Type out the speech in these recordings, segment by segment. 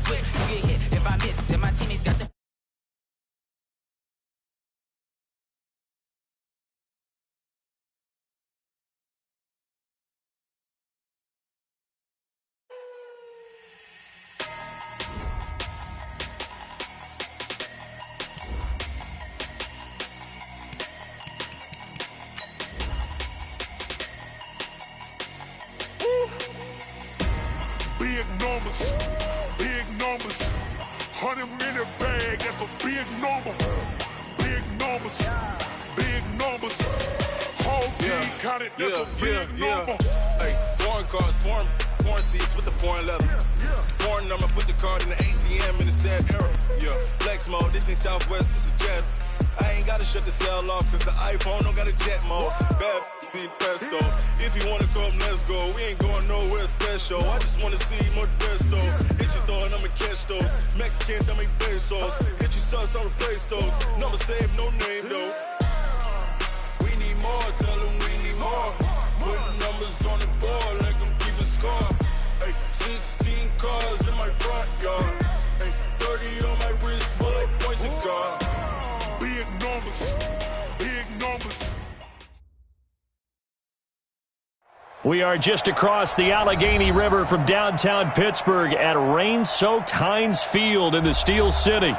switch. You get hit if I miss, then my teammates got the. Big numbers, 100-minute bag, that's a big number. Big numbers, whole team counted, that's a big number. Hey, foreign cars, foreign seats with the foreign leather. Foreign number, put the card in the ATM in the sad era. Yeah, flex mode, this ain't Southwest, this is Jet. I ain't gotta shut the cell off, cause the iPhone don't got a jet mode. Bad pesto. If you wanna come, let's go. We ain't going nowhere special. I just wanna see more pesto. Hit your thought, I'ma catch those. Mexican, dummy pesos. Hit your sauce, I'll replace those. Number save, no name though. We need more, tell them we need more. Putting numbers on the board like I'm keeping score. Hey, 16 cars in my front yard. Hey, 30 on my wrist, while I point to God. Big numbers. We are just across the Allegheny River from downtown Pittsburgh at rain-soaked Heinz Field in the Steel City.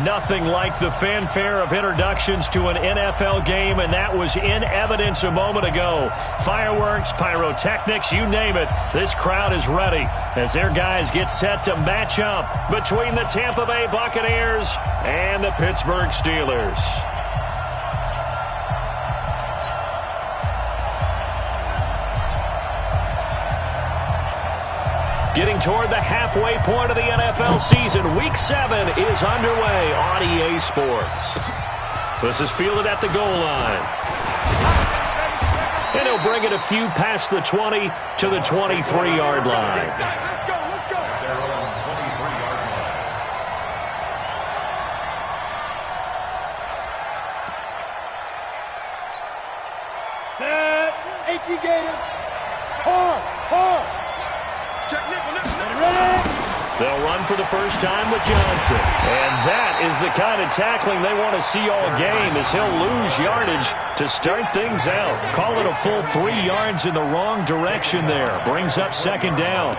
Nothing like the fanfare of introductions to an NFL game, and that was in evidence a moment ago. Fireworks, pyrotechnics, you name it. This crowd is ready as their guys get set to match up between the Tampa Bay Buccaneers and the Pittsburgh Steelers. Getting toward the halfway point of the NFL season, Week 7 is underway on EA Sports. This is fielded at the goal line. And he'll bring it a few past the 20 to the 23-yard line. Set, 18 Gators, hard. They'll run for the first time with Johnson. And that is the kind of tackling they want to see all game, as he'll lose yardage to start things out. Call it a full 3 yards in the wrong direction there. Brings up second down.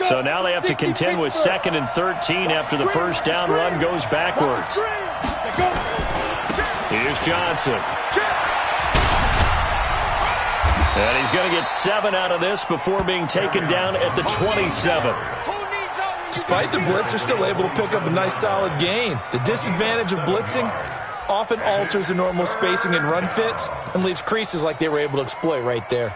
So now they have to contend with 2nd and 13 after the first down run goes backwards. Here's Johnson. And he's going to get 7 out of this before being taken down at the 27. Despite the blitz, they're still able to pick up a nice solid gain. The disadvantage of blitzing often alters the normal spacing and run fits and leaves creases like they were able to exploit right there.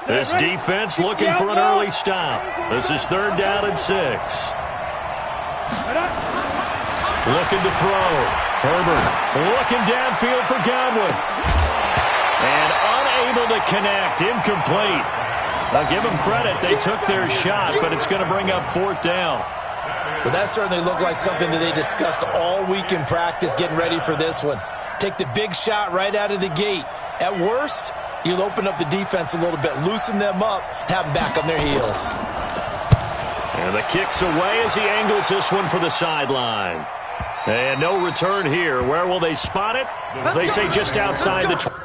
This defense looking for an early stop. This is 3rd down and 6. Looking to throw. Herbert looking downfield for Godwin. And unable to connect. Incomplete. I'll give them credit. They took their shot, but it's going to bring up 4th down. But that certainly looked like something that they discussed all week in practice getting ready for this one. Take the big shot right out of the gate. At worst, you'll open up the defense a little bit, loosen them up, have them back on their heels. And the kick's away as he angles this one for the sideline. And no return here. Where will they spot it? They say just outside the 20.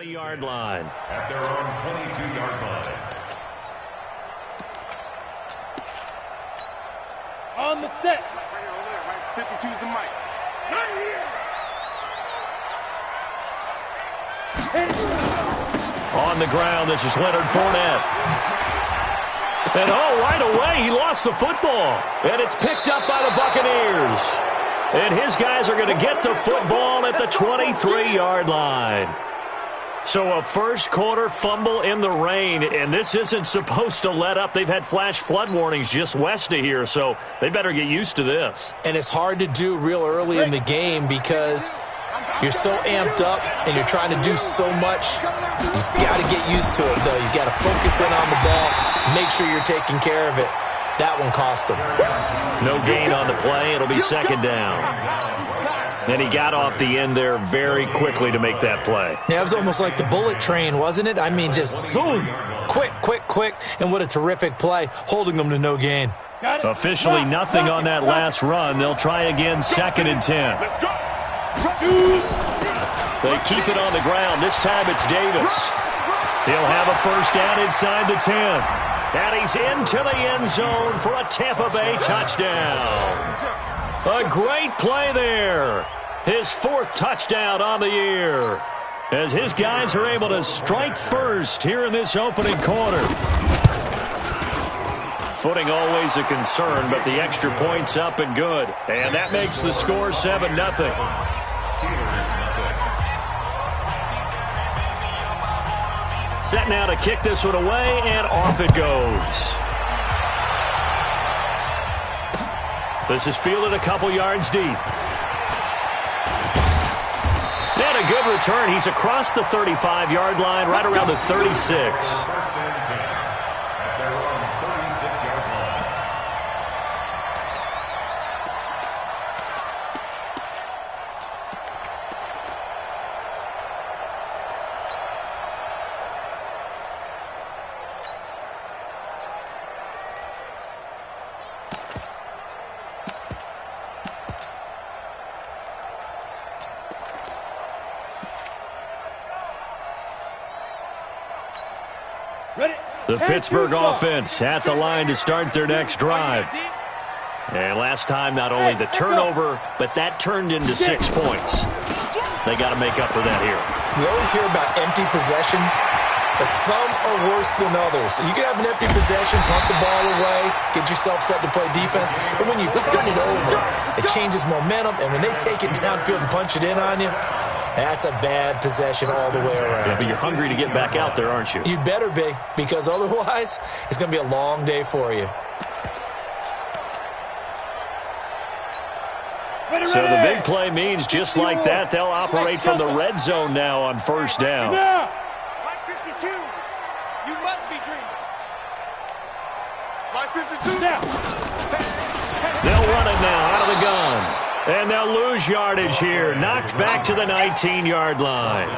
Yard line. At their own 22-yard line. On the set. 52's the mic. On the ground, this is Leonard Fournette. And right away, he lost lost the football, and it's picked up by the Buccaneers. And his guys are going to get the football at the 23-yard line. So a first-quarter fumble in the rain, and this isn't supposed to let up. They've had flash flood warnings just west of here, so they better get used to this. And it's hard to do real early in the game because you're so amped up and you're trying to do so much. You've got to get used to it, though. You've got to focus in on the ball, make sure you're taking care of it. That one cost him. No gain on the play. It'll be second down. And he got off the end there very quickly to make that play. Yeah, it was almost like the bullet train, wasn't it? I mean, just zoom, quick, and what a terrific play, holding them to no gain. Officially nothing on that last run. They'll try again, 2nd and 10. They keep it on the ground. This time it's Davis. He'll have a first down inside the 10. And he's into the end zone for a Tampa Bay touchdown. A great play there. His 4th touchdown on the year, as his guys are able to strike first here in this opening quarter. Footing always a concern, but the extra point's up and good. And that makes the score 7-0. Set now to kick this one away, and off it goes. This is fielded a couple yards deep. And a good return. He's across the 35-yard line, right around the 36. The Pittsburgh offense at the line to start their next drive. And last time, not only the turnover, but that turned into 6 points. They got to make up for that here. We always hear about empty possessions, but some are worse than others. You can have an empty possession, pump the ball away, get yourself set to play defense, but when you turn it over, it changes momentum, and when they take it downfield and punch it in on you, that's a bad possession all the way around. Yeah, but you're hungry to get back out there, aren't you? You better be, because otherwise, it's going to be a long day for you. So the big play means just like that, they'll operate from the red zone now on first down. Line 52, you must be dreaming. Line 52 now. They'll run it now out of the gun. And they'll lose yardage here. Knocked back to the 19-yard line.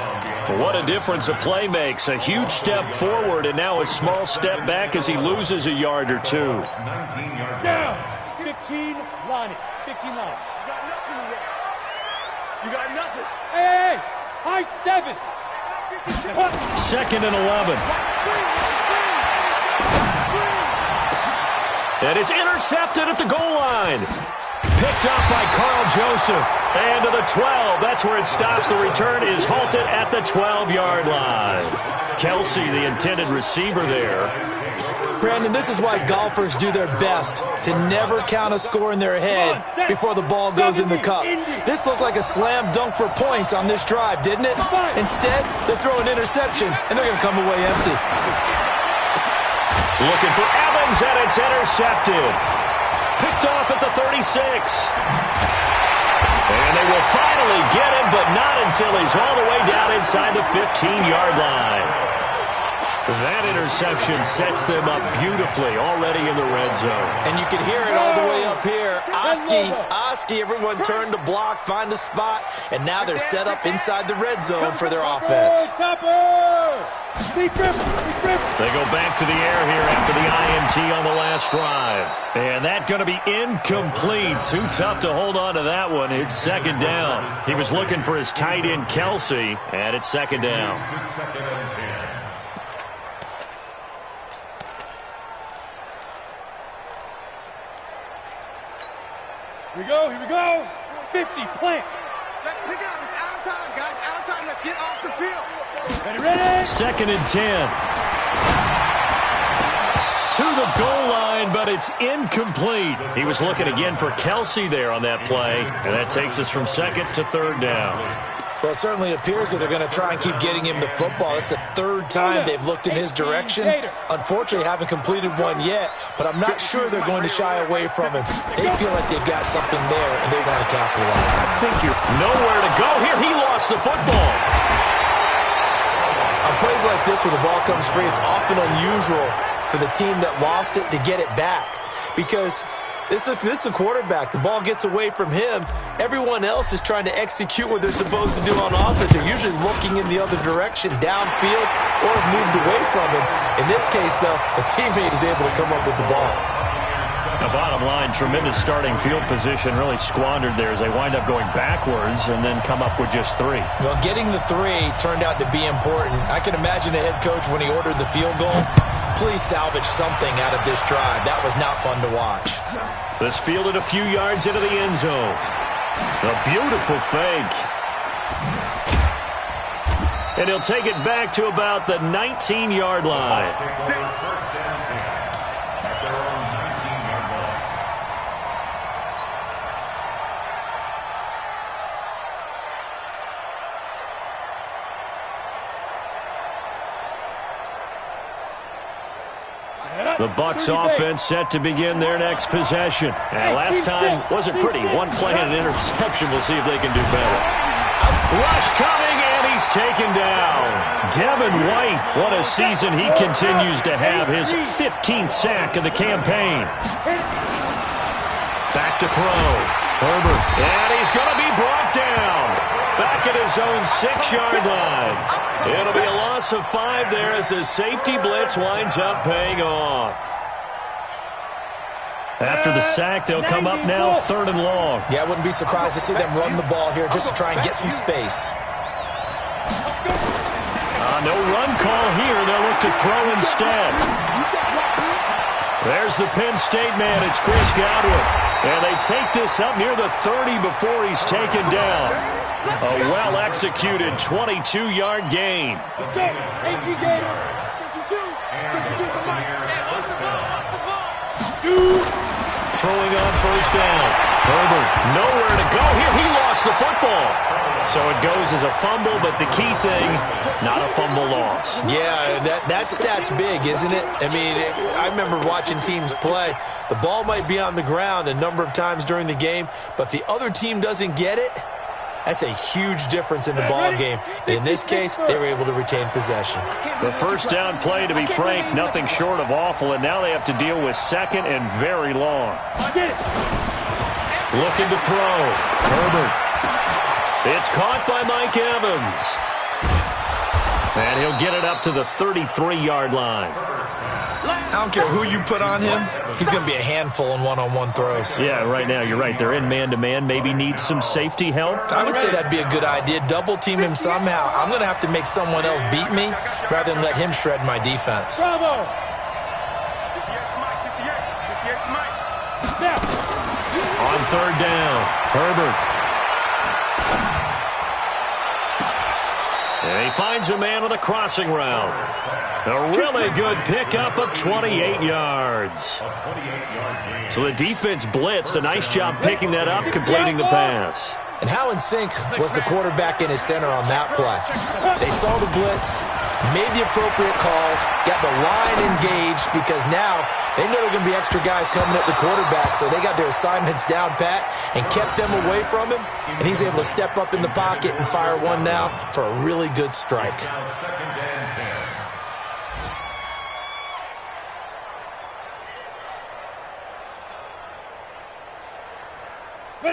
What a difference a play makes. A huge step forward and now a small step back as he loses a yard or two. Down. 15, line it. 15 line. You got nothing. Hey, high 7. 2nd and 11. And it's intercepted at the goal line. Picked up by Carl Joseph. And to the 12. That's where it stops. The return is halted at the 12-yard line. Kelsey, the intended receiver there. Brandon, this is why golfers do their best to never count a score in their head before the ball goes in the cup. This looked like a slam dunk for points on this drive, didn't it? Instead, they throw an interception, and they're going to come away empty. Looking for Evans, and it's intercepted. Picked off at the 36. And they will finally get him, but not until he's all the way down inside the 15-yard line. That interception sets them up beautifully already in the red zone. And you can hear it all the way up here. Oski, everyone turned to block, find a spot, and now they're set up inside the red zone for their offense. They go back to the air here after the INT on the last drive. And that's going to be incomplete. Too tough to hold on to that one. It's 2nd down. He was looking for his tight end, Kelsey, and it's 2nd down. Here we go. 50, plant. Let's pick it up. It's out of time, guys. Out of time. Let's get off the field. Ready? 2nd and 10. to the goal line, but it's incomplete. He was looking again for Kelsey there on that play, and that takes us from second to third down. Well, it certainly appears that they're going to try and keep getting him the football. It's the third time they've looked in his direction. Unfortunately, haven't completed one yet, but I'm not sure they're going to shy away from him. They feel like they've got something there, and they want to capitalize on it. I think you're nowhere to go here. He lost the football. On plays like this where the ball comes free, it's often unusual for the team that lost it to get it back because this is the quarterback. The ball gets away from him. Everyone else is trying to execute what they're supposed to do on offense. They're usually looking in the other direction, downfield, or have moved away from him. In this case, though, the teammate is able to come up with the ball. The bottom line, tremendous starting field position, really squandered there as they wind up going backwards and then come up with just 3. Well, getting the 3 turned out to be important. I can imagine a head coach when he ordered the field goal. Please salvage something out of this drive. That was not fun to watch. This fielded a few yards into the end zone. A beautiful fake. And he'll take it back to about the 19-yard line. The Bucs offense set to begin their next possession. And last time wasn't pretty. One play and an interception. We'll see if they can do better. Rush coming, and he's taken down. Devin White, what a season he continues to have. His 15th sack of the campaign. Back to throw. Herbert, and he's going to be brought down. Back at his own 6-yard line. It'll be a loss of 5 there as the safety blitz winds up paying off. After the sack, they'll come up now 3rd and long. Yeah, I wouldn't be surprised to see them run the ball here just to try and get some space. No run call here. They'll look to throw instead. There's the Penn State man. It's Chris Godwin. And they take this up near the 30 before he's taken down. A well-executed 22-yard gain. Throwing on first down. Herbert, nowhere to go here. He lost the football. So it goes as a fumble, but the key thing, not a fumble loss. Yeah, that stat's big, isn't it? I mean, I remember watching teams play. The ball might be on the ground a number of times during the game, but the other team doesn't get it. That's a huge difference in the ball game. And in this case, they were able to retain possession. The first down play, to be frank, nothing short of awful, and now they have to deal with 2nd and very long. Looking to throw. Herbert. It's caught by Mike Evans. And he'll get it up to the 33-yard line. I don't care who you put on him. He's going to be a handful in one-on-one throws. Yeah, right now, you're right. They're in man-to-man. Maybe needs some safety help. I would say that'd be a good idea. Double team him somehow. I'm going to have to make someone else beat me rather than let him shred my defense. Bravo. On 3rd down, Herbert. And he finds a man on a crossing route. A really good pickup of 28 yards. So the defense blitzed. A nice job picking that up, completing the pass. And how in sync was the quarterback in his center on that play? They saw the blitz, made the appropriate calls, got the line engaged because now they know there are going to be extra guys coming at the quarterback, so they got their assignments down pat and kept them away from him, and he's able to step up in the pocket and fire one now for a really good strike.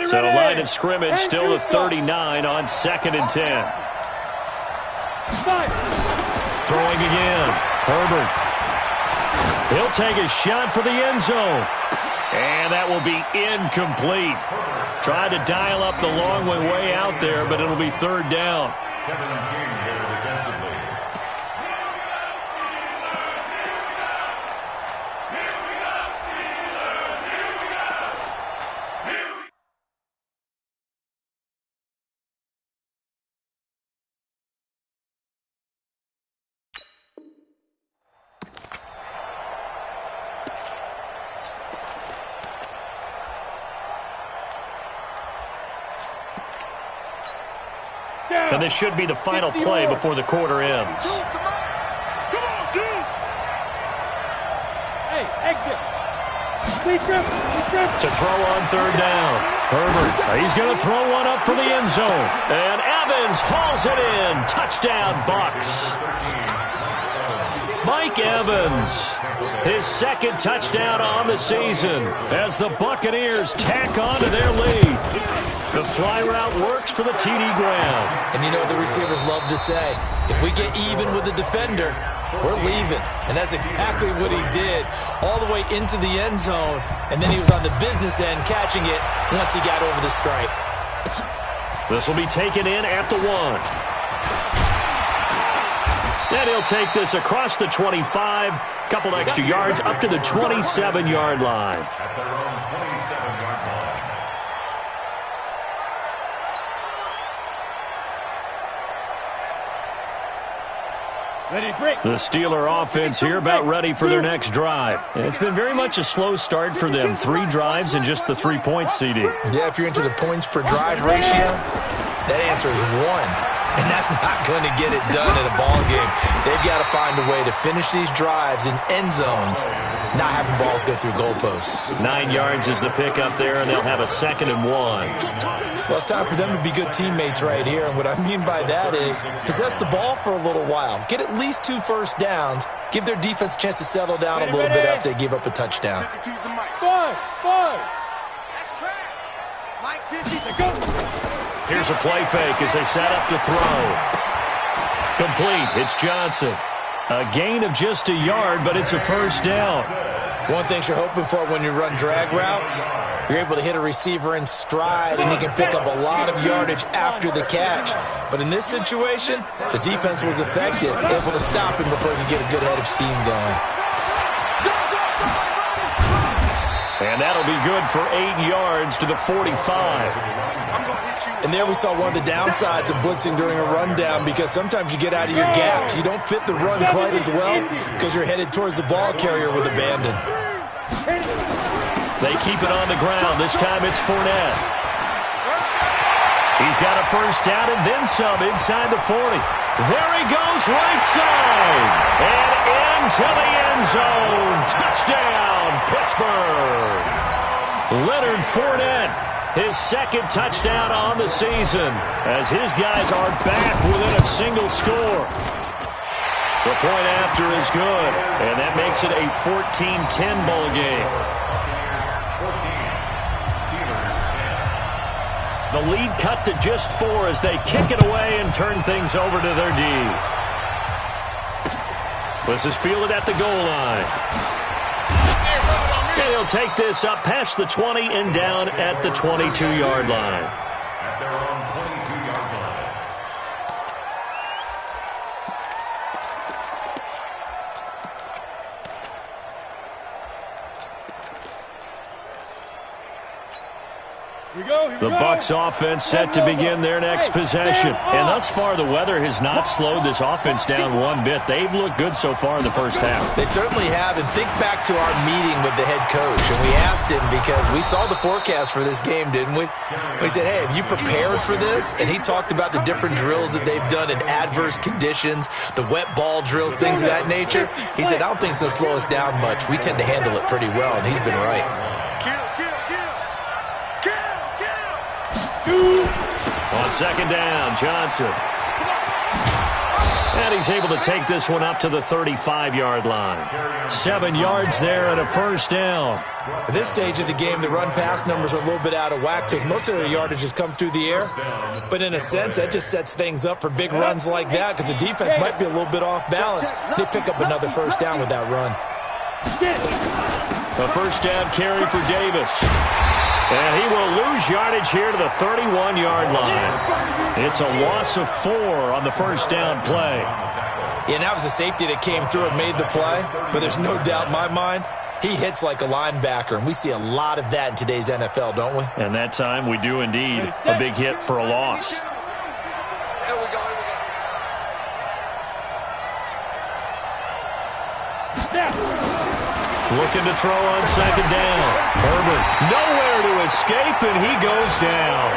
So line of scrimmage still the 39 on 2nd and 10. Throwing again. Herbert. He'll take a shot for the end zone. And that will be incomplete. Tried to dial up the long way out there, but it'll be 3rd down. And this should be the final play before the quarter ends. Hey, exit. To throw on third down. Herbert, he's going to throw one up for the end zone. And Evans hauls it in. Touchdown, Bucs. Mike Evans, his second touchdown on the season as the Buccaneers tack on to their lead. The fly route works for the TD Graham. And you know what the receivers love to say? If we get even with the defender, we're leaving. And that's exactly what he did, all the way into the end zone. And then he was on the business end catching it once he got over the stripe. This will be taken in at the 1. And he'll take this across the 25. Couple extra yards up to the 27-yard line. At their own 27-yard line. The Steeler offense here about ready for their next drive. And it's been very much a slow start for them. 3 drives and just the 3 points, CD. Yeah, if you're into the points per drive ratio, that answer is 1. And that's not going to get it done in a ball game. They've got to find a way to finish these drives in end zones, not having balls go through goalposts. 9 yards is the pickup there, and they'll have a 2nd and 1. Well, it's time for them to be good teammates right here. And what I mean by that is possess the ball for a little while. Get at least 2 first downs. Give their defense a chance to settle down a little bit after they give up a touchdown. Five. That's track. Mike 50. Go. Here's a play fake as they set up to throw. Complete. It's Johnson. A gain of just a yard, but it's a first down. One thing you're hoping for when you run drag routes, you're able to hit a receiver in stride, and he can pick up a lot of yardage after the catch. But in this situation, the defense was effective, able to stop him before he could get a good head of steam going. And that'll be good for 8 yards to the 45. And there we saw one of the downsides of blitzing during a rundown, because sometimes you get out of your gaps. You don't fit the run quite as well because you're headed towards the ball carrier with abandon. They keep it on the ground. This time it's Fournette. He's got a first down and then some inside the 40. There he goes, right side. And into the end zone. Touchdown, Pittsburgh. Leonard Fournette, his 2nd touchdown on the season, as his guys are back within a single score. The point after is good, and that makes it a 14-10 ball game. 14, Steelers 10. The lead cut to just 4 as they kick it away and turn things over to their D. This is fielded at the goal line. And he'll take this up past the 20 and down at the 22-yard line. At their own 22-yard line. The Bucs offense set to begin their next possession. And thus far, the weather has not slowed this offense down one bit. They've looked good so far in the first half. They certainly have. And think back to our meeting with the head coach. And we asked him, because we saw the forecast for this game, didn't we? We said, hey, have you prepared for this? And he talked about the different drills that they've done in adverse conditions, the wet ball drills, things of that nature. He said, I don't think it's going to slow us down much. We tend to handle it pretty well, and he's been right. On 2nd down, Johnson. And he's able to take this one up to the 35-yard line. 7 yards there and a first down. At this stage of the game, the run-pass numbers are a little bit out of whack because most of the yardage has come through the air. But in a sense, that just sets things up for big runs like that because the defense might be a little bit off balance. They pick up another first down with that run. A first down carry for Davis. And he will lose yardage here to the 31-yard line. It's a loss of 4 on the first down play. Yeah, that was a safety that came through and made the play. But there's no doubt in my mind, he hits like a linebacker. And we see a lot of that in today's NFL, don't we? And that time we do indeed. A big hit for a loss. Here we go. Looking to throw on 2nd down. Herbert nowhere to escape, and he goes down.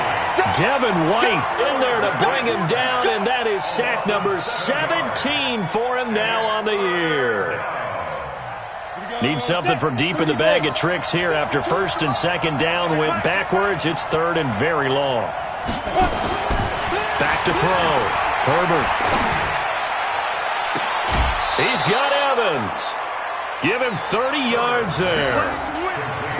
Devin White in there to bring him down, and that is sack number 17 for him now on the year. Need something from deep in the bag of tricks here after first and second down went backwards. It's third and very long. Back to throw. Herbert. He's got Evans. Give him 30 yards there.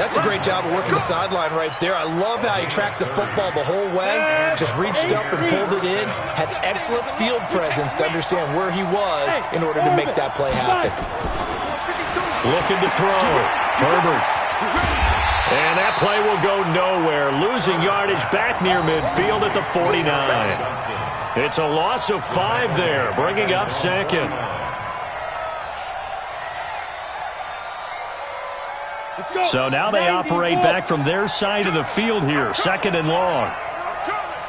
That's a great job of working the sideline right there. I love how he tracked the football the whole way, just reached up and pulled it in, had excellent field presence to understand where he was in order to make that play happen. Looking to throw. Herbert. And that play will go nowhere. Losing yardage back near midfield at the 49. It's a loss of 5 there, bringing up second. So now they operate back from their side of the field here. Second and long.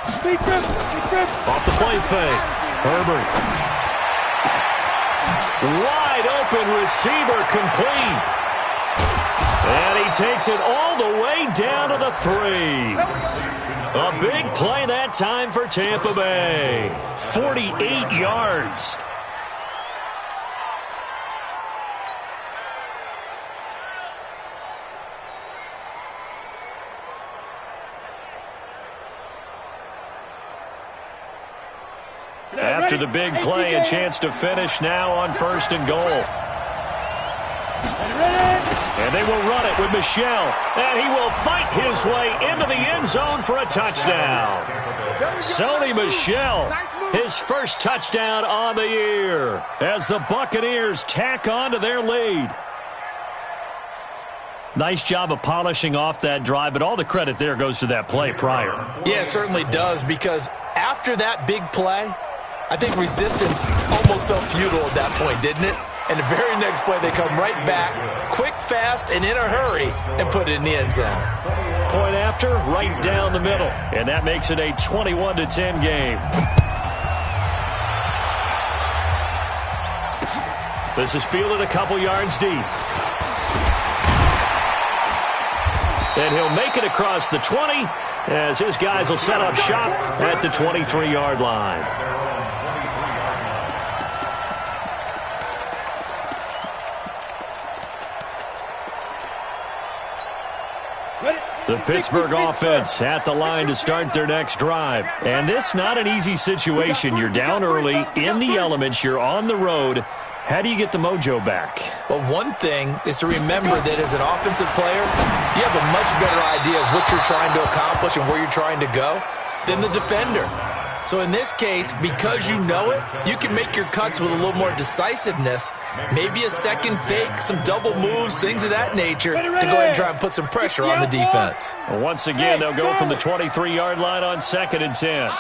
Off the play fake. Herbert. Wide open receiver complete. And he takes it all the way down to the 3. A big play that time for Tampa Bay. 48 yards. After the big play, a chance to finish now on first and goal. And they will run it with Michel. And he will fight his way into the end zone for a touchdown. Sony Michel, his first touchdown on the year as the Buccaneers tack on to their lead. Nice job of polishing off that drive, but all the credit there goes to that play prior. Yeah, it certainly does, because after that big play, I think resistance almost felt futile at that point, didn't it? And the very next play, they come right back, quick, fast, and in a hurry, and put it in the end zone. Point after, right down the middle. And that makes it a 21-10 game. This is fielded a couple yards deep. And he'll make it across the 20 as his guys will set up shop at the 23-yard line. The Pittsburgh offense at the line to start their next drive. And this not an easy situation. You're down early, in the elements, you're on the road. How do you get the mojo back? Well, one thing is to remember that as an offensive player, you have a much better idea of what you're trying to accomplish and where you're trying to go than the defender. So in this case, because you know it, you can make your cuts with a little more decisiveness, maybe a second fake, some double moves, things of that nature, to go ahead and try and put some pressure on the defense. Well, once again, they'll go from the 23-yard line on 2nd and 10.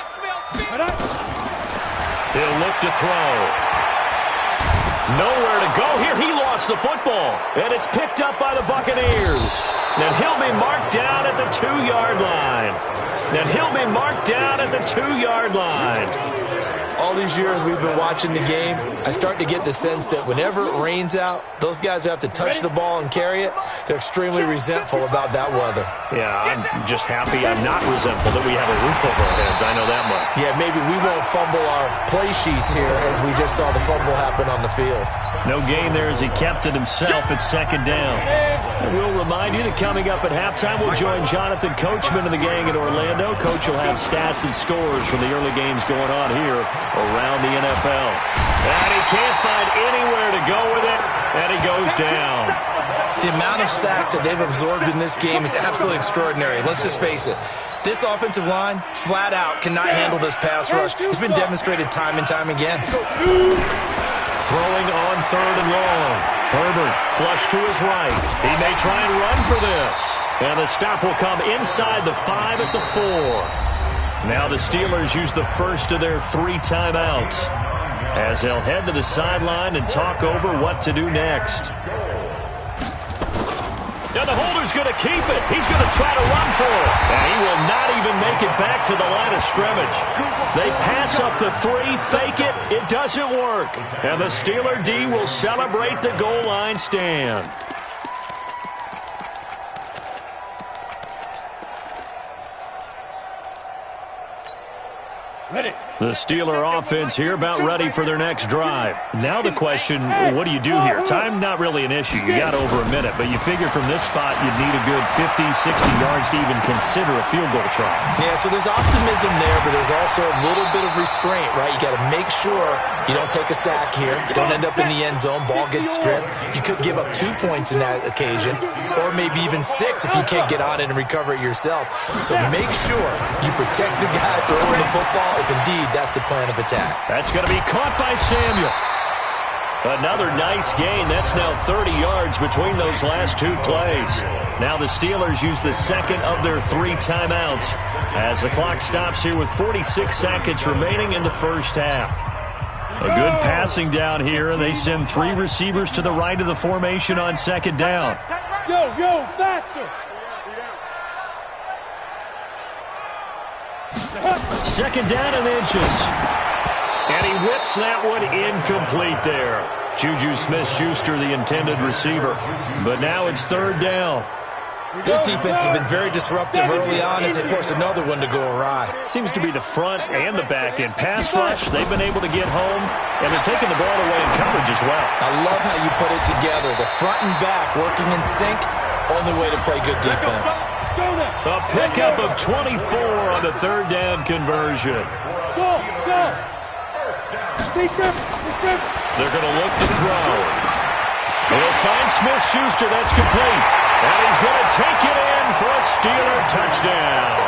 He'll look to throw. Nowhere to go here. He lost the football, and it's picked up by the Buccaneers. And he'll be marked down at the 2-yard line. And he'll be marked down at the 2-yard line. All these years we've been watching the game, I start to get the sense that whenever it rains out, those guys who have to touch the ball and carry it, they're extremely resentful about that weather. Yeah, I'm just happy I'm not resentful that we have a roof over our heads. I know that much. Yeah, maybe we won't fumble our play sheets here as we just saw the fumble happen on the field. No gain there as he kept it himself at 2nd down. And we'll remind you that coming up at halftime, we'll join Jonathan Coachman and the gang in Orlando. Coach will have stats and scores from the early games going on here around the NFL. And he can't find anywhere to go with it, and he goes down. The amount of sacks that they've absorbed in this game is absolutely extraordinary. Let's just face it. This offensive line, flat out, cannot handle this pass rush. It's been demonstrated time and time again. Throwing on 3rd and long. Herbert flush to his right. He may try and run for this. And the stop will come inside the 5 at the 4. Now the Steelers use the first of their 3 timeouts as they'll head to the sideline and talk over what to do next. Now the holder's going to keep it. He's going to try to run for it. And he will not even make it back to the line of scrimmage. They pass up the 3, fake it. It doesn't work. And the Steeler D will celebrate the goal line stand. Ready. The Steeler offense here about ready for their next drive. Now the question, what do you do here? Time not really an issue. You got over a minute, but you figure from this spot you'd need a good 50, 60 yards to even consider a field goal try. Yeah, so there's optimism there, but there's also a little bit of restraint, right? You got to make sure you don't take a sack here. Don't end up in the end zone. Ball gets stripped. You could give up 2 points in that occasion, or maybe even 6 if you can't get on it and recover it yourself. So make sure you protect the guy throwing the football if indeed that's the plan of attack. That's going to be caught by Samuel. Another nice gain. That's now 30 yards between those last 2 plays. Now the Steelers use the second of their 3 timeouts as the clock stops here with 46 seconds remaining in the first half. A good passing down here, and they send 3 receivers to the right of the formation on second down. Yo, faster. Second down and inches. And he whips that one incomplete there. Juju Smith-Schuster, the intended receiver. But now it's third down. This defense has been very disruptive early on as they force another one to go awry. Seems to be the front and the back end. Pass rush, they've been able to get home, and they're taking the ball away in coverage as well. I love how you put it together. The front and back working in sync, only way to play good defense. A pickup of 24 on the third down conversion. Go. They're going to look to throw. He'll find Smith-Schuster. That's complete. And he's going to take it in for a Steeler touchdown.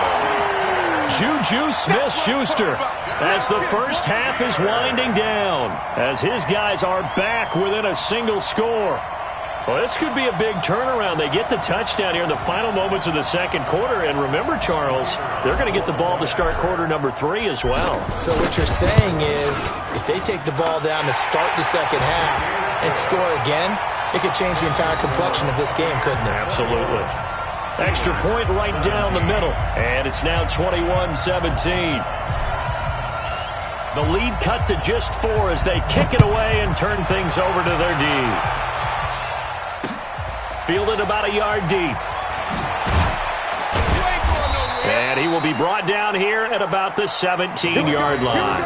Juju Smith-Schuster as the first half is winding down, as his guys are back within a single score. Well, this could be a big turnaround. They get the touchdown here in the final moments of the second quarter. And remember, Charles, they're going to get the ball to start quarter number 3 as well. So what you're saying is if they take the ball down to start the second half and score again, it could change the entire complexion of this game, couldn't it? Absolutely. Extra point right down the middle. And it's now 21-17. The lead cut to just 4 as they kick it away and turn things over to their D. Fielded about a yard deep. And he will be brought down here at about the 17-yard line.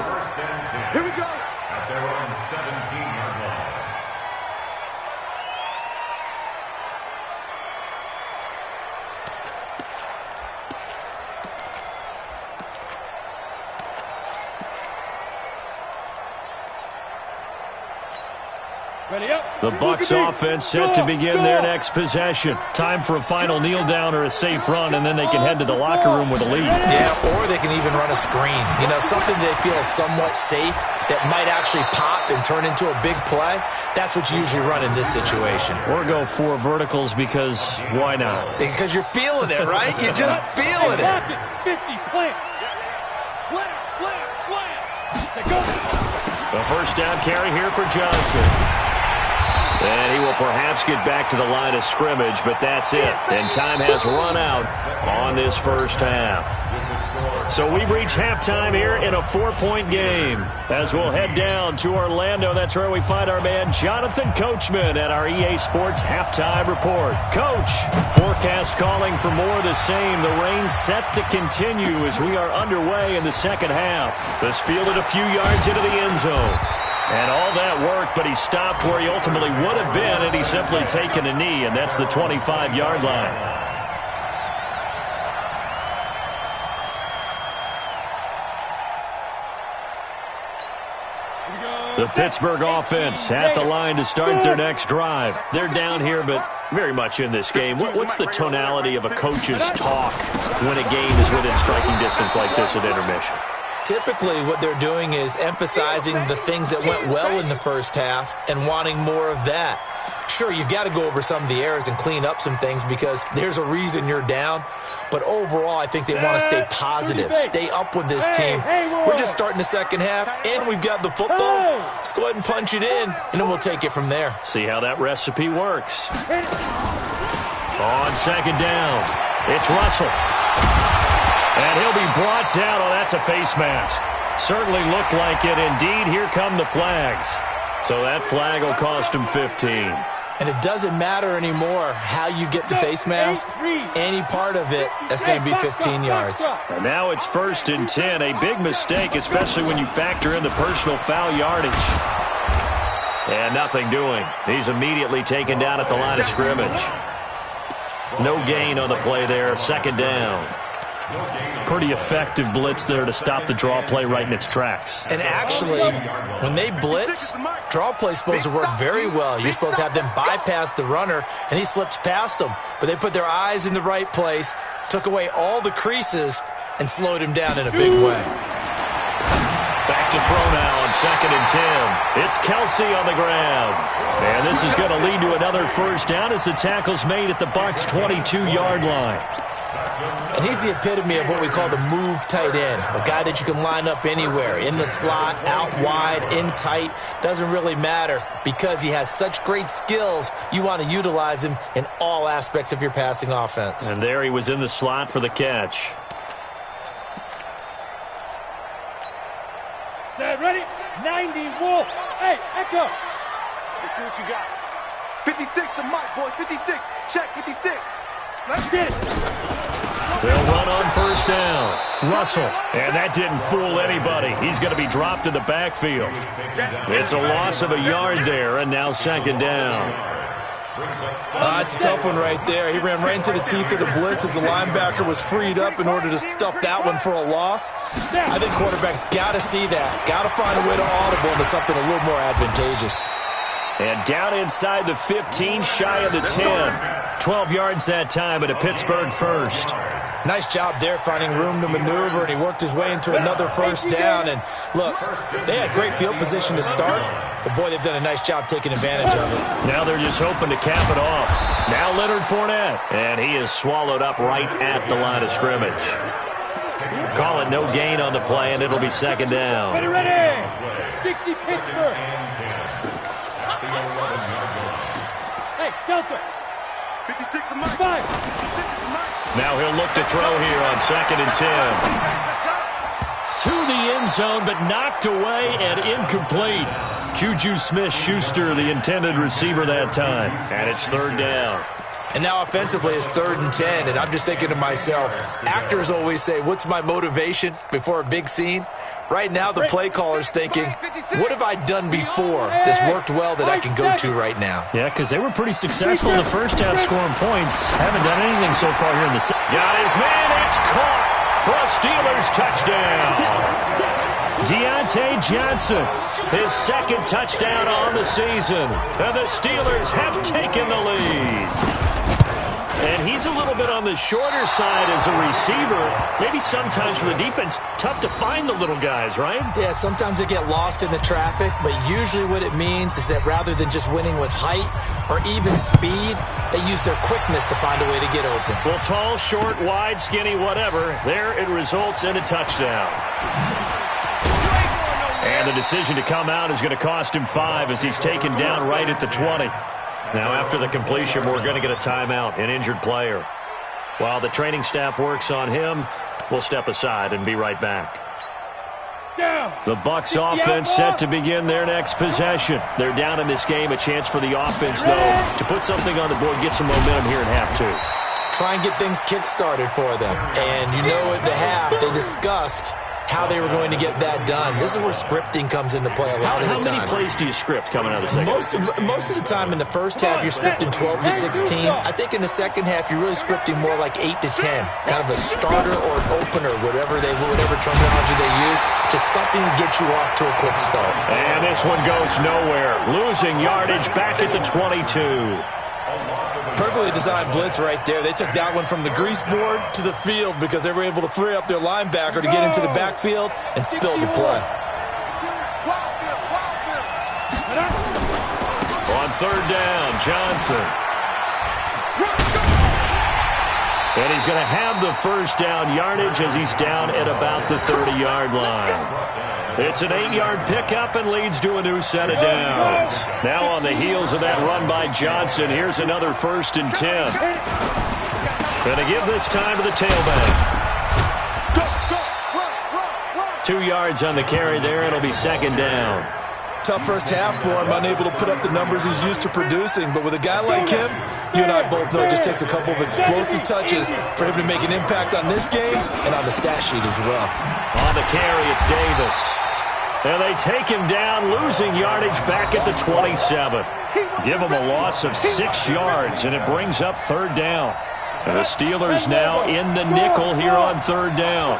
Here we go. At their own 17-yard line. Ready up. The Bucs offense set to begin their next possession. Time for a final kneel down or a safe run, and then they can head to the locker room with a lead. Yeah, or they can even run a screen. You know, something they feel somewhat safe that might actually pop and turn into a big play. That's what you usually run in this situation. Or go 4 verticals because why not? Because you're feeling it, right? You're just feeling it. 50, plant. Slam. Go. The first down carry here for Johnson. And he will perhaps get back to the line of scrimmage, but that's it. And time has run out on this first half. So we've reached halftime here in a 4-point game. As we'll head down to Orlando, that's where we find our man Jonathan Coachman at our EA Sports Halftime Report. Coach, forecast calling for more of the same. The rain set to continue as we are underway in the second half. This fielded a few yards into the end zone. And all that work, but he stopped where he ultimately would have been, and he's simply taken a knee, and that's the 25-yard line. The Pittsburgh offense at the line to start their next drive. They're down here, but very much in this game. What's the tonality of a coach's talk when a game is within striking distance like this at intermission? Typically, what they're doing is emphasizing the things that went well in the first half and wanting more of that. Sure, you've got to go over some of the errors and clean up some things because there's a reason you're down. But overall, I think they want to stay positive, stay up with this team. We're just starting the second half, and we've got the football. Let's go ahead and punch it in, and then we'll take it from there. See how that recipe works. On second down, it's Russell. And he'll be brought down. Oh, that's a face mask. Certainly looked like it. Indeed, here come the flags. So that flag will cost him 15. And it doesn't matter anymore how you get the face mask. Any part of it, that's going to be 15 yards. And now it's 1st and 10. A big mistake, especially when you factor in the personal foul yardage. And nothing doing. He's immediately taken down at the line of scrimmage. No gain on the play there. 2nd down. Pretty effective blitz there to stop the draw play right in its tracks. And actually, when they blitz, draw play's supposed to work very well. You're supposed to have them bypass the runner, and he slips past them. But they put their eyes in the right place, took away all the creases, and slowed him down in a big way. Back to throw now on 2nd and 10. It's Kelsey on the ground. And this is going to lead to another 1st down as the tackle's made at the Bucs' 22-yard line. And he's the epitome of what we call the move tight end, a guy that you can line up anywhere, in the slot, out wide, in tight, doesn't really matter because he has such great skills. You want to utilize him in all aspects of your passing offense. And there he was in the slot for the catch. Set, ready? 90, Wolf. Hey, Echo. Let's see what you got. 56 to Mike, boys. 56. Check 56. Let's get it. They'll run on 1st down. Russell. And that didn't fool anybody. He's going to be dropped in the backfield. It's a loss of a yard there, and now 2nd down. It's a tough one right there. He ran right into the teeth of the blitz as the linebacker was freed up in order to stuff that one for a loss. I think quarterbacks got to see that. Got to find a way to audible into something a little more advantageous. And down inside the 15, shy of the 10. 12 yards that time, and a Pittsburgh 1st. Nice job there finding room to maneuver, and he worked his way into another 1st down. And look, they had great field position to start, but boy, they've done a nice job taking advantage of it. Now they're just hoping to cap it off. Now Leonard Fournette, and he is swallowed up right at the line of scrimmage. Call it no gain on the play, and it'll be 2nd down. Ready, ready. 60 Pittsburgh. Hey, Delta. 56 to Mike. 5. Now he'll look to throw here on 2nd and 10. To the end zone, but knocked away and incomplete. Juju Smith-Schuster, the intended receiver that time. And it's 3rd down. And now offensively it's 3rd and 10, and I'm just thinking to myself, actors always say, what's my motivation before a big scene? Right now the play caller's thinking, what have I done before that's worked well that I can go to right now? Yeah, because they were pretty successful in the first half scoring points. Haven't done anything so far here in the second. Got his man, it's caught for a Steelers touchdown. Deontay Johnson, his 2nd touchdown on the season. And the Steelers have taken the lead. And he's a little bit on the shorter side as a receiver. Maybe sometimes for the defense, tough to find the little guys, right? Yeah, sometimes they get lost in the traffic, but usually what it means is that rather than just winning with height or even speed, they use their quickness to find a way to get open. Well, tall, short, wide, skinny, whatever, there it results in a touchdown. And the decision to come out is going to cost him 5 as he's taken down right at the 20. Now, after the completion, we're going to get a timeout, an injured player. While the training staff works on him, we'll step aside and be right back. The Bucs offense set to begin their next possession. They're down in this game. A chance for the offense, though, to put something on the board, get some momentum here in half 2. Try and get things kick-started for them. And you know at the half, they discussed how they were going to get that done. This is where scripting comes into play a lot of the time. How many plays do you script coming out of the second? Most of the time in the first half, you're scripting 12 to 16. I think in the second half, you're really scripting more like 8 to 10. Kind of a starter or an opener, whatever terminology they use. Just something to get you off to a quick start. And this one goes nowhere. Losing yardage back at the 22. Perfectly designed blitz right there. They took that one from the grease board to the field because they were able to free up their linebacker to get into the backfield and spill the play. On 3rd down, Johnson. And he's going to have the 1st down yardage as he's down at about the 30-yard line. It's an 8-yard pickup and leads to a new set of downs. Now on the heels of that run by Johnson, here's another 1st and 10. Going to give this time to the tailback. 2 yards on the carry there. It'll be 2nd down. tough first half for him, unable to put up the numbers he's used to producing. But with a guy like him, you and I both know it just takes a couple of explosive touches for him to make an impact on this game and on the stat sheet as well. On the carry, it's Davis. And they take him down, losing yardage back at the 27. Give him a loss of 6 yards, and it brings up third down. And the Steelers now in the nickel here on third down.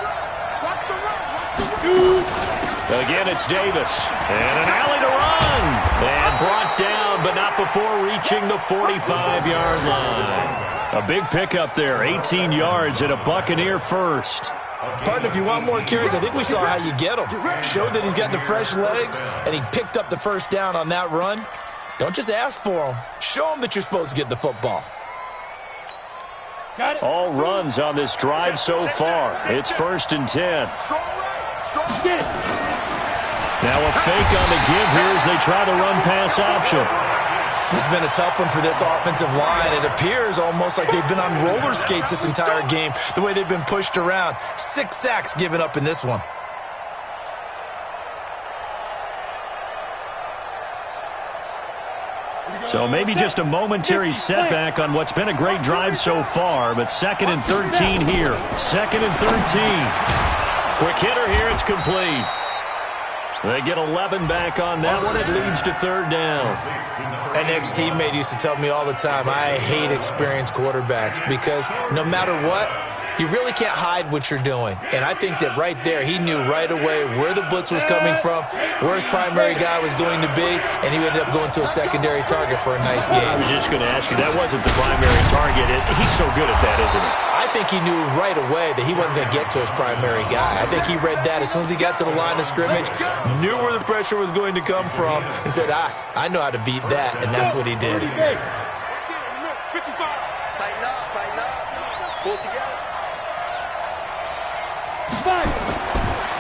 Again, it's Davis. And an alley to run. And brought down, but not before reaching the 45-yard line. A big pickup there, 18 yards and a Buccaneer first. Partner, if you want more carries, I think we saw how you get him. Showed that he's got the fresh legs, and he picked up the first down on that run. Don't just ask for him. Show him that you're supposed to get the football. All runs on this drive so far. It's 1st and 10. Now a fake on the give here as they try the run-pass option. This has been a tough one for this offensive line. It appears almost like they've been on roller skates this entire game, the way they've been pushed around. 6 sacks given up in this one. So maybe just a momentary setback on what's been a great drive so far, but 2nd and 13 here. 2nd and 13. Quick hitter here, it's complete. They get 11 back on that one. It leads to third down. An ex-teammate used to tell me all the time, I hate experienced quarterbacks because no matter what, you really can't hide what you're doing. And I think that right there, he knew right away where the blitz was coming from, where his primary guy was going to be, and he ended up going to a secondary target for a nice game. I was just going to ask you, that wasn't the primary target. He's so good at that, isn't he? I think he knew right away that he wasn't going to get to his primary guy. I think he read that as soon as he got to the line of scrimmage, knew where the pressure was going to come from, and said, I know how to beat that, and that's what he did. Tighten up. Pull it together.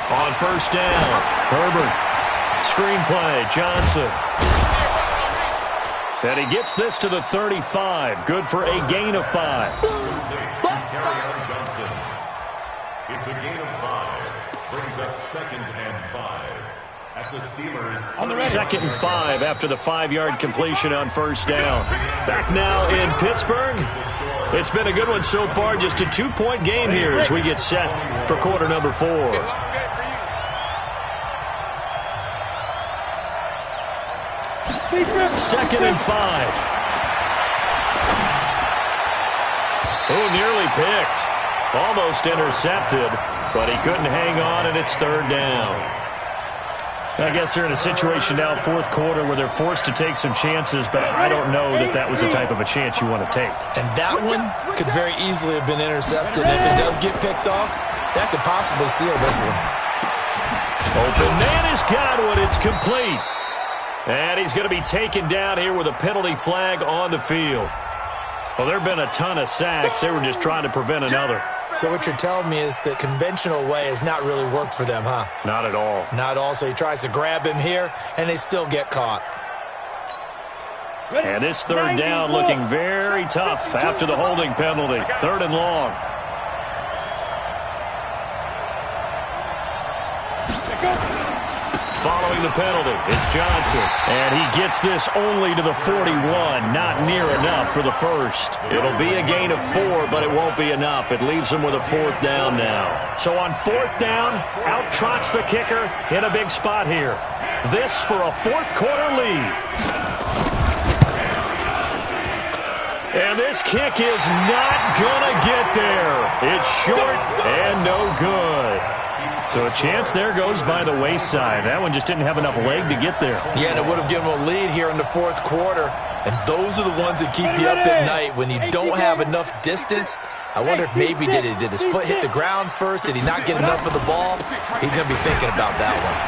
On first down, Herbert. Screenplay, Johnson. And he gets this to the 35. Good for a gain of 5. Johnson. It's a gain of 5. Brings up 2nd and 5. At the Steelers. 2nd and 5 after the 5-yard completion on first down. Back now in Pittsburgh. It's been a good one so far. Just a 2-point game here as we get set for quarter number 4. 2nd and 5. Oh, nearly picked. Almost intercepted, but he couldn't hang on, and it's third down. I guess they're in a situation now, fourth quarter, where they're forced to take some chances, but I don't know that that was the type of a chance you want to take. And that one could very easily have been intercepted. And if it does get picked off, that could possibly seal this one. Open man has got one. It's complete. And he's going to be taken down here with a penalty flag on the field. Well, there have been a ton of sacks. They were just trying to prevent another. So what you're telling me is the conventional way has not really worked for them, huh? Not at all. Not at all. So he tries to grab him here, and they still get caught. And this third down looking very tough after the holding penalty. 3rd and long. Following the penalty, it's Johnson. And he gets this only to the 41. Not near enough for the first. It'll be a gain of 4, but it won't be enough. It leaves him with a 4th down now. So on 4th down, out trots the kicker in a big spot here. This for a 4th quarter lead. And this kick is not gonna get there. It's short and no good. So a chance there goes by the wayside. That one just didn't have enough leg to get there. Yeah, and it would have given him a lead here in the 4th quarter. And those are the ones that keep you up at night when you don't have enough distance. I wonder if maybe did his foot hit the ground first? Did he not get enough of the ball? He's going to be thinking about that one.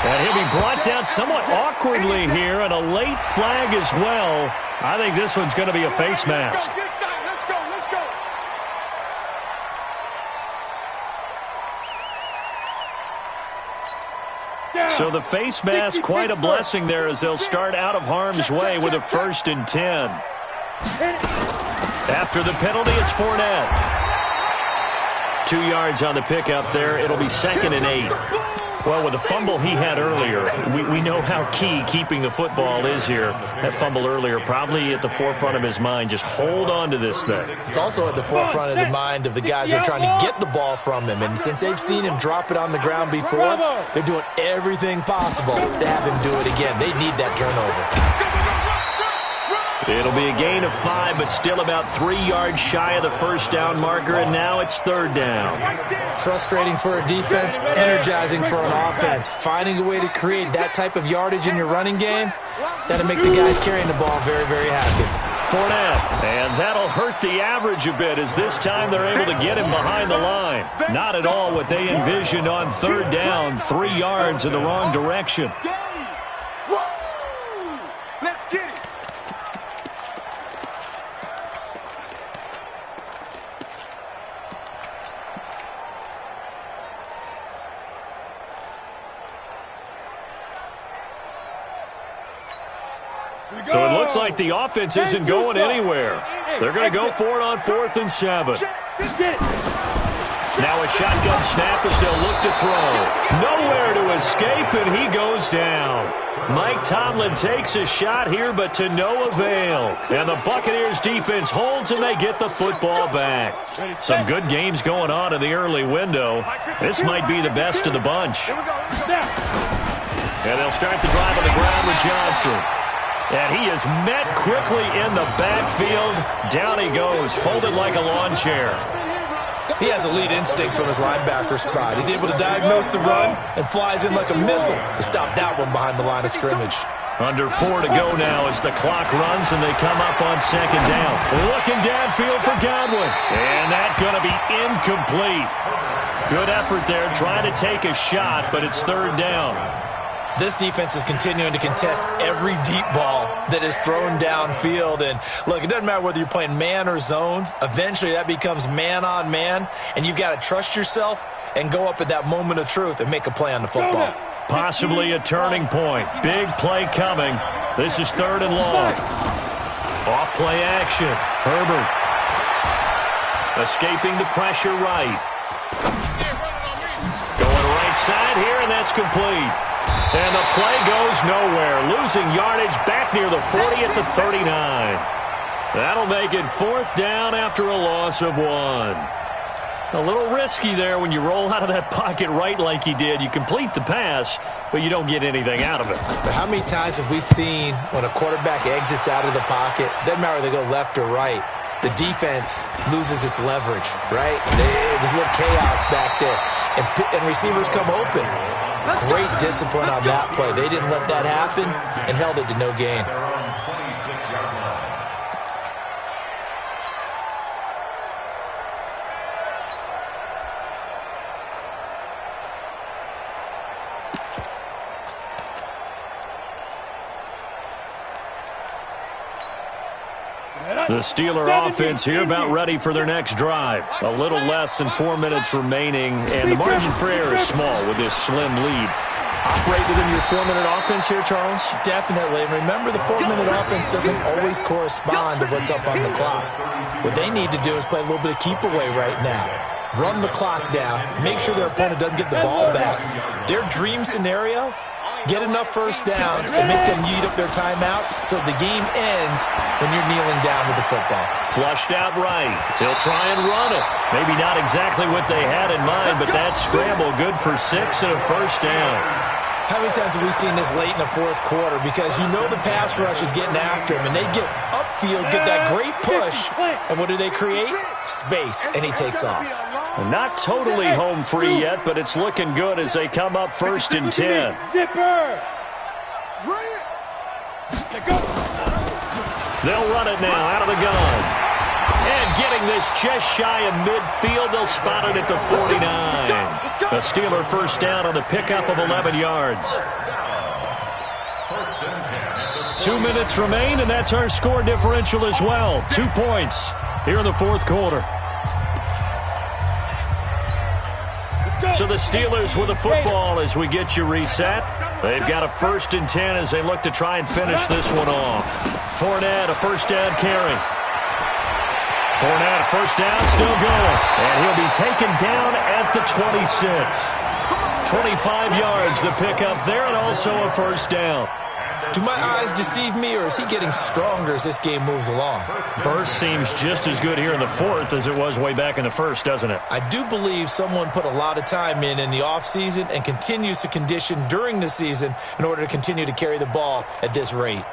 And he'll be brought down somewhat awkwardly here, and a late flag as well. I think this one's going to be a face mask. So the face mask, quite a blessing there as they'll start out of harm's way with a 1st and 10. After the penalty, it's Fournette. 2 yards on the pickup there. It'll be 2nd and 8. Well, with the fumble he had earlier, we know how key keeping the football is here. That fumble earlier probably at the forefront of his mind. Just hold on to this thing. It's also at the forefront of the mind of the guys who are trying to get the ball from him. And since they've seen him drop it on the ground before, they're doing everything possible to have him do it again. They need that turnover. It'll be a gain of 5, but still about 3 yards shy of the first down marker, and now it's third down. Frustrating for a defense, energizing for an offense. Finding a way to create that type of yardage in your running game, that'll make the guys carrying the ball very, very happy. Fournette, and that'll hurt the average a bit as this time they're able to get him behind the line. Not at all what they envisioned on third down, 3 yards in the wrong direction. So it looks like the offense isn't going anywhere. They're going to go for it on 4th and 7. Now a shotgun snap as they'll look to throw. Nowhere to escape, and he goes down. Mike Tomlin takes a shot here, but to no avail. And the Buccaneers defense holds, and they get the football back. Some good games going on in the early window. This might be the best of the bunch. And they'll start the drive on the ground with Johnson. And he is met quickly in the backfield. Down he goes, folded like a lawn chair. He has elite instincts from his linebacker spot. He's able to diagnose the run and flies in like a missile to stop that one behind the line of scrimmage. Under 4 to go now as the clock runs and they come up on second down. Looking downfield for Godwin. And that's going to be incomplete. Good effort there trying to take a shot, but it's third down. This defense is continuing to contest every deep ball that is thrown downfield. And, look, it doesn't matter whether you're playing man or zone. Eventually that becomes man on man, and you've got to trust yourself and go up at that moment of truth and make a play on the football. Possibly a turning point. Big play coming. This is third and long. Off play action. Herbert escaping the pressure right. Going right side here, and that's complete. And the play goes nowhere. Losing yardage back near the 40 at the 39. That'll make it 4th down after a loss of 1. A little risky there when you roll out of that pocket right like you did. You complete the pass, but you don't get anything out of it. But how many times have we seen when a quarterback exits out of the pocket, doesn't matter whether they go left or right, the defense loses its leverage, right? There's a little chaos back there, and receivers come open. Great discipline on that play. They didn't let that happen and held it to no gain. The Steeler offense here about ready for their next drive. A little less than 4 minutes remaining, and the margin for error is small with this slim lead. Operate within your 4-minute offense here, Charles? Definitely. And remember, the 4-minute offense doesn't always correspond to what's up on the clock. What they need to do is play a little bit of keep away right now. Run the clock down. Make sure their opponent doesn't get the ball back. Their dream scenario, get enough first downs and make them eat up their timeouts so the game ends when you're kneeling down with the football. Flushed out right. They'll try and run it. Maybe not exactly what they had in mind, but that scramble good for 6 and a first down. How many times have we seen this late in the fourth quarter? Because you know the pass rush is getting after him, and they get upfield, get that great push, and what do they create? Space, and he takes off. Not totally home free yet, but it's looking good as they come up 1st and 10. Zipper! They'll run it now out of the gun. And getting this just shy of midfield, they'll spot it at the 49. A Steeler first down on the pickup of 11 yards. 2 minutes remain, and that's our score differential as well. 2 points here in the fourth quarter. So the Steelers with the football as we get you reset. They've got a 1st and 10 as they look to try and finish this one off. Fournette, a first down carry. Fournette, first down, still going. And he'll be taken down at the 26. 25 yards the pickup there, and also a first down. Do my eyes deceive me, or is he getting stronger as this game moves along? Burst seems just as good here in the fourth as it was way back in the first, doesn't it? I do believe someone put a lot of time in the offseason and continues to condition during the season in order to continue to carry the ball at this rate.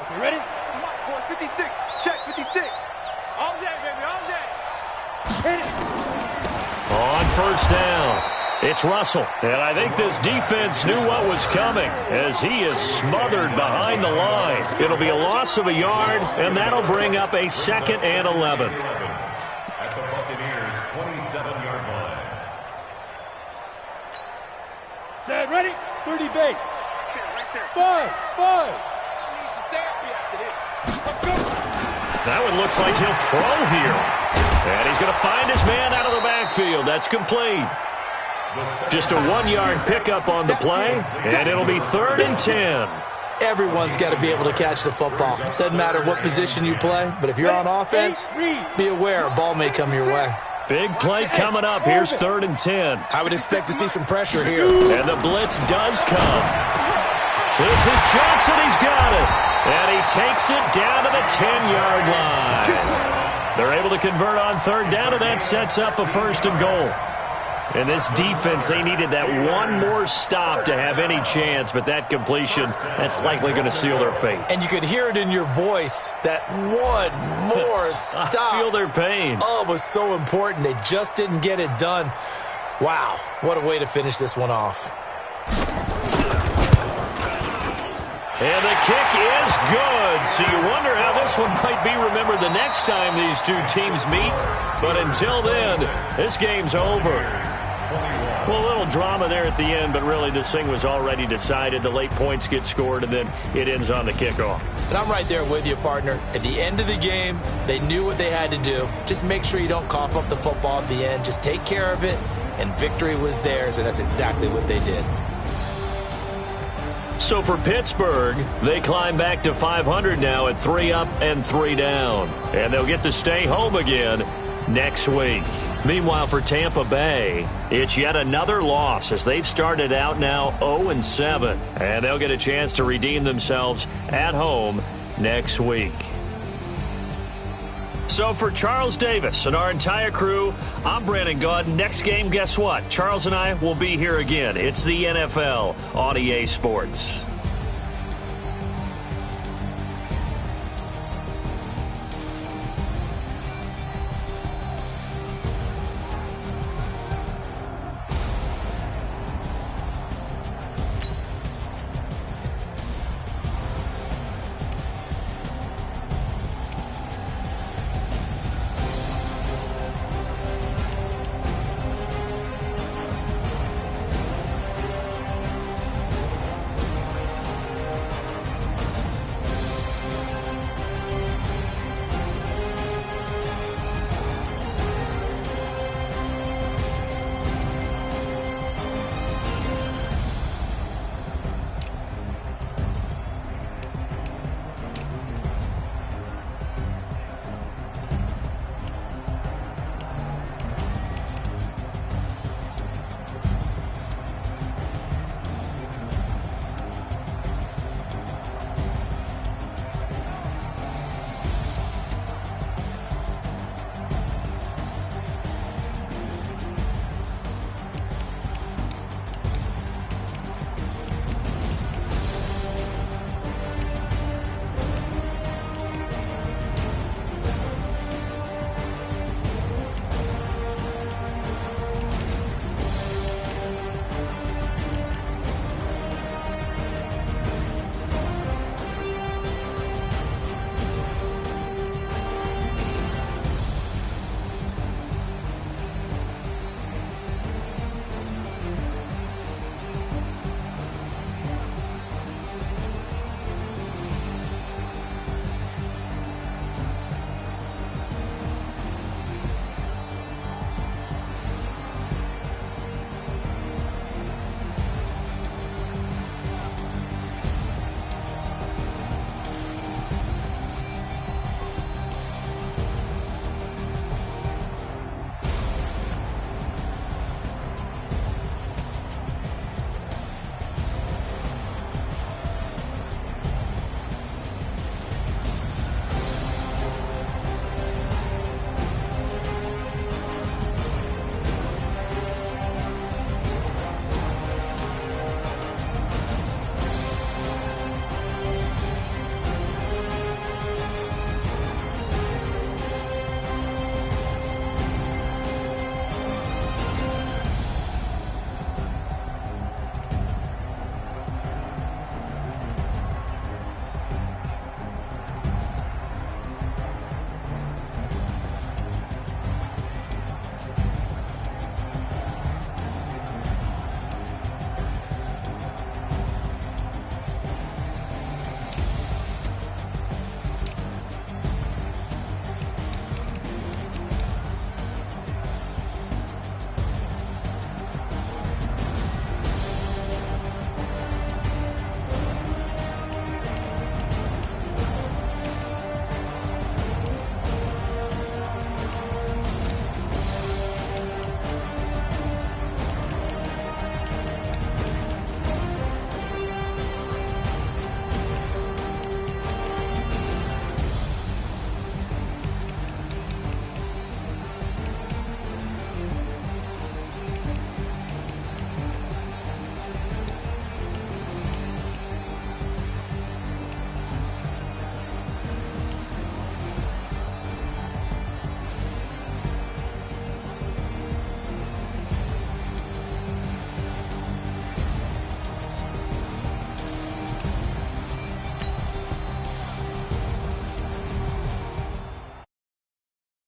Okay, ready? Come on, boy, 56. Check, 56. All day, baby, all day. Hit it. On first down, it's Russell. And I think this defense knew what was coming as he is smothered behind the line. It'll be a loss of a yard, and that'll bring up a 2nd and 11. At the Buccaneers' 27-yard line. Set, ready? 30 base. Right there. Five. Need some therapy after this. Let's go. That one looks like he'll throw here. And he's going to find his man out of the backfield. That's complete. Just a 1-yard pickup on the play, and it'll be 3rd and 10. Everyone's got to be able to catch the football. Doesn't matter what position you play, but if you're on offense, be aware a ball may come your way. Big play coming up. Here's 3rd and 10. I would expect to see some pressure here. And the blitz does come. This is Johnson. He's got it. And he takes it down to the 10-yard line. They're able to convert on 3rd down, and that sets up a 1st and goal. And this defense, they needed that one more stop to have any chance, but that completion, that's likely going to seal their fate. And you could hear it in your voice, that one more stop. I feel their pain. Oh, it was so important. They just didn't get it done. Wow, what a way to finish this one off. And the kick is good. So you wonder how this one might be remembered the next time these two teams meet. But until then, this game's over. Well, a little drama there at the end, but really this thing was already decided. The late points get scored, and then it ends on the kickoff. And I'm right there with you, partner. At the end of the game, they knew what they had to do. Just make sure you don't cough up the football at the end. Just take care of it, and victory was theirs, and that's exactly what they did. So for Pittsburgh, they climb back to 500 now at 3 up and 3 down. And they'll get to stay home again next week. Meanwhile, for Tampa Bay, it's yet another loss as they've started out now 0-7. And they'll get a chance to redeem themselves at home next week. So for Charles Davis and our entire crew, I'm Brandon Gaud. Next game, guess what? Charles and I will be here again. It's the NFL on EA Sports.